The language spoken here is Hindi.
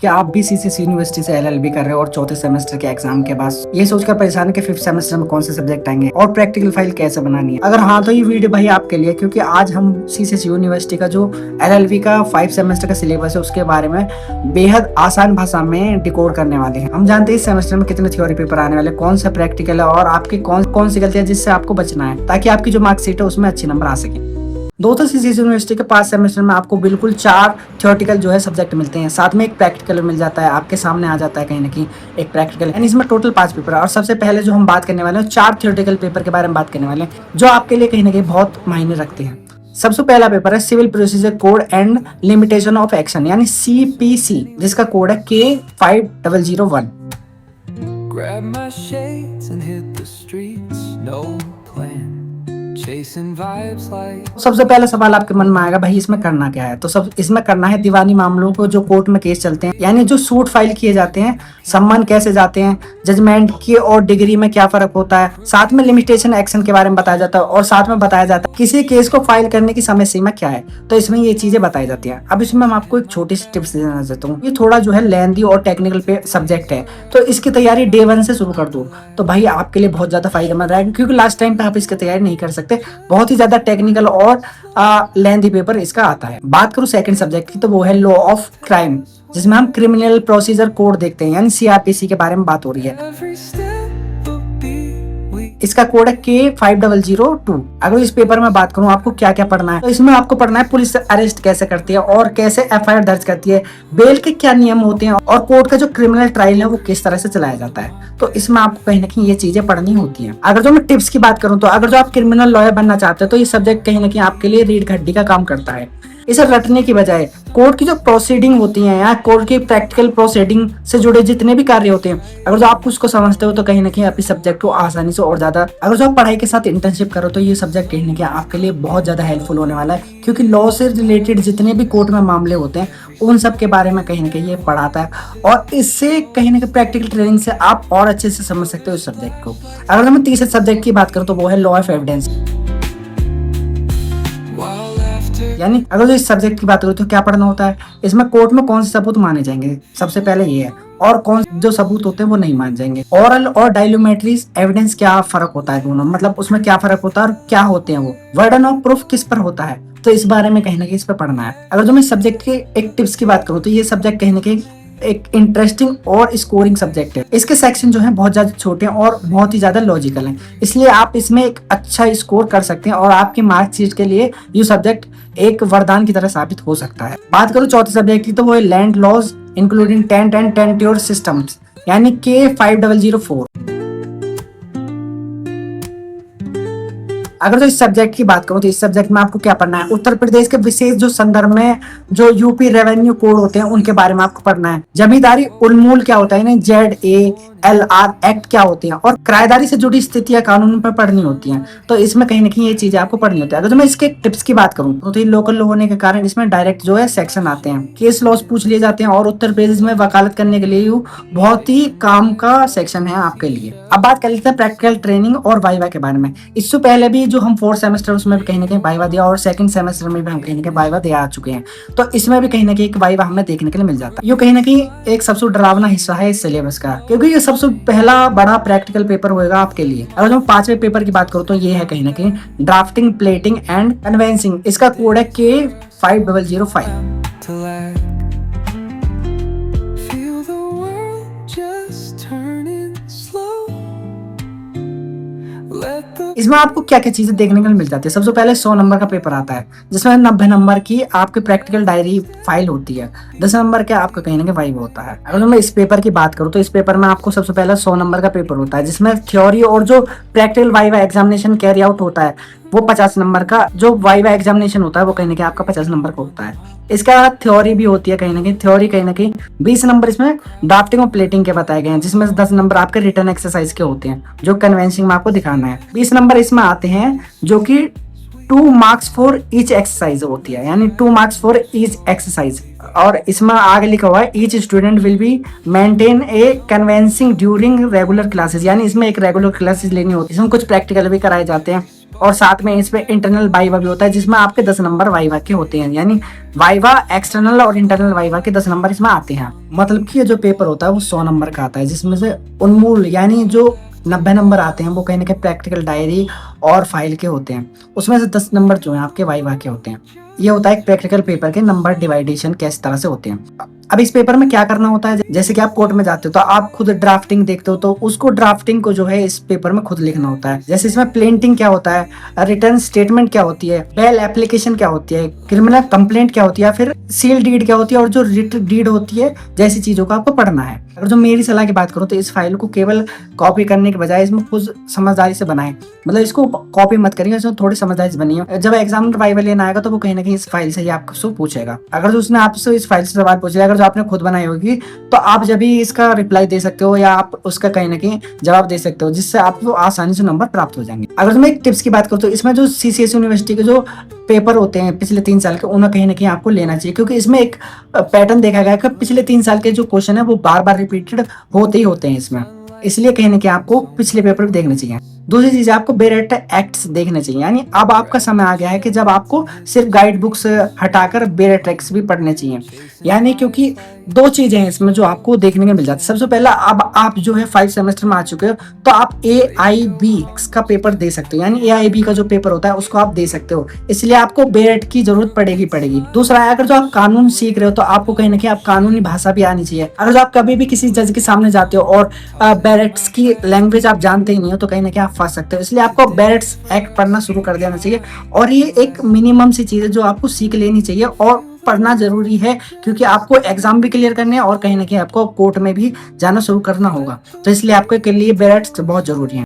क्या आप भी सीसीसी यूनिवर्सिटी से एलएलबी कर रहे हो और चौथे सेमेस्टर के एग्जाम के बाद ये सोचकर परेशान है कि फिफ्थ सेमेस्टर में कौन से सब्जेक्ट आएंगे और प्रैक्टिकल फाइल कैसे बनानी है? अगर हाँ तो ये वीडियो भाई आपके लिए, क्योंकि आज हम सीसीसी यूनिवर्सिटी का जो एलएलबी का 5 सेमेस्टर का सिलेबस है उसके बारे में बेहद आसान भाषा में डिकोड करने वाले हैं। हम जानते हैं इस सेमेस्टर में कितने थ्योरी पेपर आने वाले, कौन सा प्रैक्टिकल है और आपकी कौन सी गलतियां जिससे आपको बचना है ताकि आपकी जो मार्कशीट है उसमें अच्छे नंबर आ सके। दोस्तों सीसीसी यूनिवर्सिटी के 5 सेमेस्टर में आपको बिल्कुल 4 थ्योरेटिकल जो है सब्जेक्ट मिलते हैं, साथ में एक प्रैक्टिकल मिल जाता है, आपके सामने आ जाता है कहीं ना कहीं एक प्रैक्टिकल, यानी इसमें टोटल 5 पेपर है। और सबसे पहले जो हम बात करने वाले हैं 4 थ्योरेटिकल पेपर के बारे में बात करने वाले हैं जो आपके लिए कहीं ना कहीं बहुत मायने रखते हैं। सबसे पहला पेपर है civil procedure code and limitation of action यानी सीपीसी, जिसका कोड है K5001। Grab my shades and hit the streets, no plan. Chasing vibes like सबसे पहला सवाल आपके मन में आएगा भाई इसमें करना क्या है? तो सब इसमें करना है दीवानी मामलों को जो कोर्ट में केस चलते हैं, यानी जो सूट फाइल किए जाते हैं, सम्मान कैसे जाते हैं, जजमेंट की और डिग्री में क्या फर्क होता है, साथ में लिमिटेशन एक्शन के बारे में बताया जाता है और साथ में बताया जाता है किसी केस को फाइल करने की समय सीमा क्या है। तो इसमें ये चीजें बताई जाती है। अब इसमें मैं आपको एक छोटी सी टिप्स देना चाहता हूँ। ये थोड़ा जो है लेंथी और टेक्निकल पे सब्जेक्ट है, तो इसकी तैयारी डे 1 से शुरू कर दो तो भाई आपके लिए बहुत ज्यादा फायदेमंद रहेगा, क्योंकि लास्ट टाइम पे आप इसकी तैयारी नहीं कर सकते। बहुत ही ज्यादा टेक्निकल और लेंथी पेपर इसका आता है। बात करूं सेकंड सब्जेक्ट की तो वो है लॉ ऑफ क्राइम, जिसमें हम क्रिमिनल प्रोसीजर कोड देखते हैं, यानी सीआरपीसी के बारे में बात हो रही है। every step will be we इसका कोड है K5002। अगर इस पेपर में बात करूं आपको क्या क्या पढ़ना है, तो इसमें आपको पढ़ना है पुलिस अरेस्ट कैसे करती है और कैसे एफआईआर दर्ज करती है, बेल के क्या नियम होते हैं और कोर्ट का जो क्रिमिनल ट्रायल है वो किस तरह से चलाया जाता है। तो इसमें आपको कहीं ना कहीं ये चीजें पढ़नी होती हैं। अगर जो मैं टिप्स की बात करूं तो अगर जो आप क्रिमिनल लॉयर बनना चाहते हो तो ये सब्जेक्ट कहीं ना कहीं आपके लिए रीढ़ की हड्डी का काम करता है। इसे रटने की बजाय कोर्ट की जो प्रोसीडिंग होती है या कोर्ट की प्रैक्टिकल प्रोसीडिंग से जुड़े जितने भी कार्य होते हैं, अगर जो आप उसको समझते हो तो कहीं ना कहीं आप इस सब्जेक्ट को आसानी से और ज्यादा, अगर जो आप पढ़ाई के साथ इंटर्नशिप करो तो ये सब्जेक्ट कहीं ना कहीं आपके लिए बहुत ज्यादा हेल्पफुल होने वाला है, क्योंकि लॉ से रिलेटेड जितने भी कोर्ट में मामले होते हैं उन सब के बारे में कहीं ना कहीं ये पढ़ाता है और इससे कहीं ना कहीं प्रैक्टिकल ट्रेनिंग से आप और अच्छे से समझ सकते हो इस सब्जेक्ट को। अगर मैं तीसरे सब्जेक्ट की बात करूँ तो वो है law of evidence, while after यानी अगर जो इस सब्जेक्ट की बात करूँ तो क्या पढ़ना होता है, इसमें कोर्ट में कौन से सबूत माने जाएंगे, सबसे पहले ये है, और कौन जो सबूत होते हैं वो नहीं मान जाएंगे। ओरल और डायलूमेट्री एविडेंस क्या फर्क होता है दोनों, मतलब उसमें क्या फर्क होता है और क्या होते हैं वो, वर्डन ऑफ प्रूफ किस पर होता है, तो इस बारे में कहीं ना कहीं इस पर पढ़ना है। अगर जो मैं सब्जेक्ट के एक टिप्स की बात करूँ तो ये सब्जेक्ट कहीं ना कहीं एक इंटरेस्टिंग और स्कोरिंग सब्जेक्ट है। इसके सेक्शन जो है बहुत ज्यादा छोटे हैं और बहुत ही ज्यादा लॉजिकल हैं, इसलिए आप इसमें एक अच्छा स्कोर कर सकते हैं और आपकी मार्कशीट के लिए ये सब्जेक्ट एक वरदान की तरह साबित हो सकता है। बात करूं चौथे सब्जेक्ट की तो वो है land laws including tenant and tenure systems, यानी K5004। अगर तो इस सब्जेक्ट की बात करूं तो इस सब्जेक्ट में आपको क्या पढ़ना है, उत्तर प्रदेश के विशेष जो संदर्भ में जो यूपी रेवेन्यू कोड होते हैं उनके बारे में आपको पढ़ना है। जमींदारी उन्मूल क्या होता है, ZALR एक्ट क्या होती है और किराएदारी से जुड़ी स्थितियां कानून पर पढ़नी होती हैं। तो इसमें कहीं ना कहीं ये चीजें आपको पढ़नी होती है। अगर तो मैं इसके टिप्स की बात करूं तो ये लोकल लॉ होने के कारण इसमें डायरेक्ट जो है सेक्शन आते हैं, केस लॉस पूछ लिए जाते हैं और उत्तर प्रदेश में वकालत करने के लिए बहुत ही काम का सेक्शन है आपके लिए। अब बात कर लेते हैं प्रैक्टिकल ट्रेनिंग और वाइवा के बारे में। इससे पहले भी जो हम 4th सेमेस्टर उसमें भी कहीं ना कहीं वाइवा दिया और 2nd सेमेस्टर में भी हम कहीं ना कहीं वाइवा दे आ चुके हैं, तो इसमें भी कहीं ना कहीं एक वाइवा हमें देखने के लिए मिल जाता है। ये कहीं ना कहीं एक सबसे डरावना हिस्सा है इस सिलेबस का, क्योंकि ये सबसे पहला बड़ा प्रैक्टिकल पेपर होगा आपके लिए। अगर मैं 5वें पेपर की बात करूँ तो ये है कहीं ना कहीं ड्राफ्टिंग, प्लेटिंग एंड कन्वेंसिंग। इसका कोड है K5005। to lack. Feel the world just turning slow. Let the इसमें आपको क्या क्या चीजें देखने को मिल जाती है। सबसे पहले 100 नंबर का पेपर आता है जिसमें 90 नंबर की आपकी प्रैक्टिकल डायरी फाइल होती है, 10 नंबर का आपका कहीं ना कहीं वाइवा होता है। अगर मैं इस पेपर की बात करूँ तो इस पेपर में आपको सबसे पहले 100 नंबर का पेपर होता है जिसमें थ्योरी और जो practical viva examination carry out होता है वो 50 नंबर का, जो वाइवा एग्जामिनेशन होता है वो कहीं ना कहीं आपका 50 नंबर का होता है। इसका थ्योरी भी होती है कहीं ना कहीं 20 नंबर इसमें ड्राफ्टिंग और प्लेटिंग के बताए गए हैं, जिसमें 10 नंबर आपके रिटर्न एक्सरसाइज के होते हैं जो कन्वेंसिंग में आपको दिखाना है। 20 नंबर इसमें आते हैं जो कि 2 मार्क्स फॉर ईच एक्सरसाइज होती है, यानी 2 मार्क्स फॉर ईच एक्सरसाइज। और इसमें आगे लिखा हुआ है each student will be maintain A convincing during regular classes, यानी इसमें एक रेगुलर क्लासेस लेनी होती है। इसमें कुछ प्रैक्टिकल भी कराए जाते हैं और साथ में इस पे इंटरनल वाइवा भी होता है, जिसमें आपके 10 नंबर वाइवा के होते हैं। यानी वाइवा, एक्सटर्नल और इंटरनल वाइवा के 10 नंबर इसमें आते हैं। मतलब कि ये जो पेपर होता है वो 100 नंबर का आता है, जिसमें से उन्मूल यानी जो 90 नंबर आते हैं वो कहीं ना कहीं प्रैक्टिकल डायरी और फाइल के होते हैं। उसमें से 10 नंबर जो है आपके वाइवा के होते हैं। ये होता है एक प्रैक्टिकल पेपर के नंबर डिवाइडेशन किस तरह से होते हैं। अब इस पेपर में क्या करना होता है, जैसे कि आप कोर्ट में जाते हो तो आप खुद ड्राफ्टिंग देखते हो, तो उसको ड्राफ्टिंग को जो है इस पेपर में खुद लिखना होता है। जैसे इसमें प्लेंटिंग क्या होता है, रिटर्न स्टेटमेंट क्या होती है, बेल एप्लीकेशन क्या होती है, क्रिमिनल कंप्लेंट क्या होती है, फिर सील डीड क्या होती है और जो रिट डीड होती है, जैसी चीजों को आपको पढ़ना है। अगर जो मेरी सलाह की बात करूँ तो इस फाइल को केवल कॉपी करने के बजाय इसमें खुद समझदारी से बनाएं। मतलब इसको कॉपी मत करिए, इसमें थोड़ी समझदारी से बनिए। जब एग्जामिनर वाइवा लेना आएगा तो वो कहीं ना कहीं इस फाइल से ही आपसे पूछेगा। अगर जो उसने आपसे इस फाइल से सवाल पूछेगा, अगर जो आपने खुद बनाई होगी, तो आप जब भी इसका रिप्लाई दे सकते हो या आप उसका कहीं ना कहीं जवाब दे सकते हो, जिससे आपको आसानी से नंबर प्राप्त हो जाएंगे। अगर मैं एक टिप्स की बात करूँ तो इसमें जो CCS यूनिवर्सिटी के जो पेपर होते हैं पिछले 3 साल के, उन्हें कहीं ना कहीं आपको लेना चाहिए, क्योंकि इसमें एक पैटर्न देखा गया है कि पिछले 3 साल के जो क्वेश्चन है वो बार बार रिपीटेड होते ही होते हैं इसमें। इसलिए कहीं ना कहीं आपको पिछले पेपर भी देखने चाहिए। दूसरी चीज, आपको बेरेट एक्ट्स देखने चाहिए। यानी अब आपका समय आ गया है कि जब आपको सिर्फ गाइड बुक्स हटाकर बेरेट एक्ट्स भी पढ़ने चाहिए। यानी क्योंकि 2 चीजें हैं इसमें जो आपको देखने को मिल जाती है। सबसे पहला, अब आप जो है 5 सेमेस्टर में आ चुके हो तो आप AIB का पेपर दे सकते हो। यानी AIB का जो पेपर होता है उसको आप दे सकते हो, इसलिए आपको बेरेट की जरूरत पड़ेगी। दूसरा है, अगर जो आप कानून सीख रहे हो तो आपको कहीं ना कहीं आप कानूनी भाषा भी आनी चाहिए। अगर जो आप कभी भी किसी जज के सामने जाते हो और बेरेट्स की लैंग्वेज आप जानते ही नहीं हो तो कहीं ना कहीं आप फंस सकते हो। इसलिए आपको बेरेट्स एक्ट पढ़ना शुरू कर देना चाहिए, और ये एक मिनिमम सी चीज है जो आपको सीख लेनी चाहिए और पढ़ना जरूरी है, क्योंकि आपको एग्जाम भी क्लियर करने हैं और कहीं ना कहीं आपको कोर्ट में भी जाना शुरू करना होगा। तो इसलिए आपके लिए बेरेट्स बहुत जरूरी है।